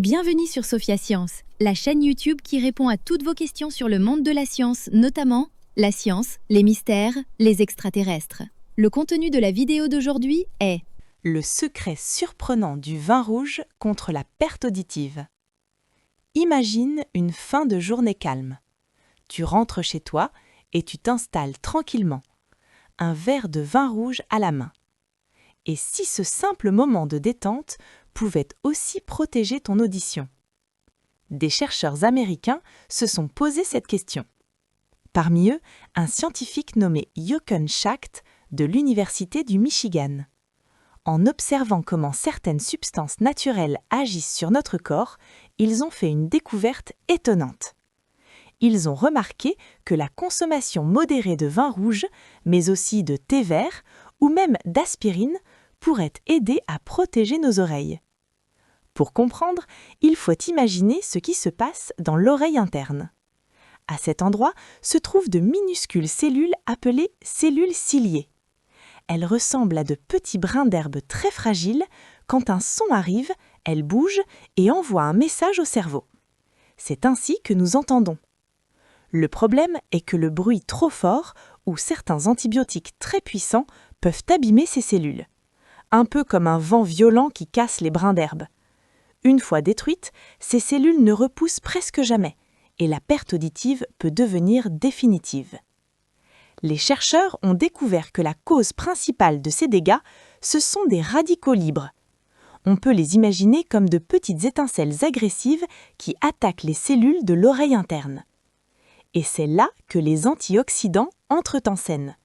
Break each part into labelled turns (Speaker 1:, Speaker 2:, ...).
Speaker 1: Bienvenue sur Sophia Science, la chaîne YouTube qui répond à toutes vos questions sur le monde de la science, notamment la science, les mystères, les extraterrestres. Le contenu de la vidéo d'aujourd'hui est
Speaker 2: le secret surprenant du vin rouge contre la perte auditive. Imagine une fin de journée calme. Tu rentres chez toi et tu t'installes tranquillement, un verre de vin rouge à la main. Et si ce simple moment de détente pouvait aussi protéger ton audition? Des chercheurs américains se sont posé cette question. Parmi eux, un scientifique nommé Jochen Schacht de l'Université du Michigan. En observant comment certaines substances naturelles agissent sur notre corps, ils ont fait une découverte étonnante. Ils ont remarqué que la consommation modérée de vin rouge, mais aussi de thé vert ou même d'aspirine, pourrait aider à protéger nos oreilles. Pour comprendre, il faut imaginer ce qui se passe dans l'oreille interne. À cet endroit se trouvent de minuscules cellules appelées cellules ciliées. Elles ressemblent à de petits brins d'herbe très fragiles. Quand un son arrive, elles bougent et envoient un message au cerveau. C'est ainsi que nous entendons. Le problème est que le bruit trop fort ou certains antibiotiques très puissants peuvent abîmer ces cellules. Un peu comme un vent violent qui casse les brins d'herbe. Une fois détruites, ces cellules ne repoussent presque jamais et la perte auditive peut devenir définitive. Les chercheurs ont découvert que la cause principale de ces dégâts, ce sont des radicaux libres. On peut les imaginer comme de petites étincelles agressives qui attaquent les cellules de l'oreille interne. Et c'est là que les antioxydants entrent en scène.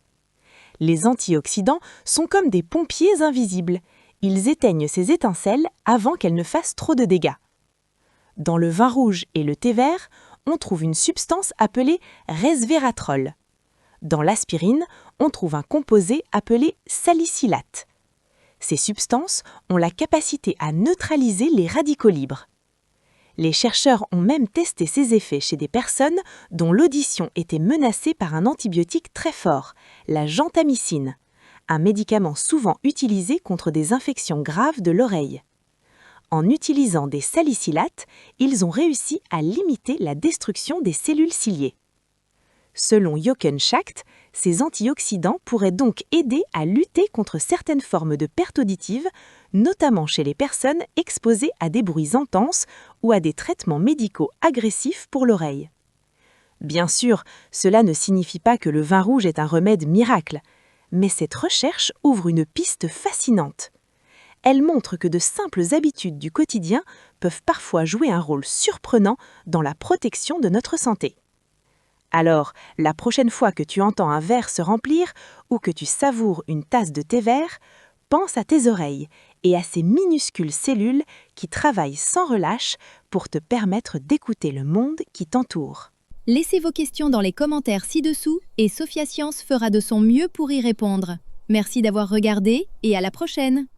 Speaker 2: Les antioxydants sont comme des pompiers invisibles. Ils éteignent ces étincelles avant qu'elles ne fassent trop de dégâts. Dans le vin rouge et le thé vert, on trouve une substance appelée resveratrol. Dans l'aspirine, on trouve un composé appelé salicylate. Ces substances ont la capacité à neutraliser les radicaux libres. Les chercheurs ont même testé ces effets chez des personnes dont l'audition était menacée par un antibiotique très fort, la gentamicine, un médicament souvent utilisé contre des infections graves de l'oreille. En utilisant des salicylates, ils ont réussi à limiter la destruction des cellules ciliées. Selon Jochen Schacht, ces antioxydants pourraient donc aider à lutter contre certaines formes de perte auditive, notamment chez les personnes exposées à des bruits intenses ou à des traitements médicaux agressifs pour l'oreille. Bien sûr, cela ne signifie pas que le vin rouge est un remède miracle, mais cette recherche ouvre une piste fascinante. Elle montre que de simples habitudes du quotidien peuvent parfois jouer un rôle surprenant dans la protection de notre santé. Alors, la prochaine fois que tu entends un verre se remplir ou que tu savoures une tasse de thé vert, pense à tes oreilles et à ces minuscules cellules qui travaillent sans relâche pour te permettre d'écouter le monde qui t'entoure.
Speaker 1: Laissez vos questions dans les commentaires ci-dessous et Sophia Science fera de son mieux pour y répondre. Merci d'avoir regardé et à la prochaine!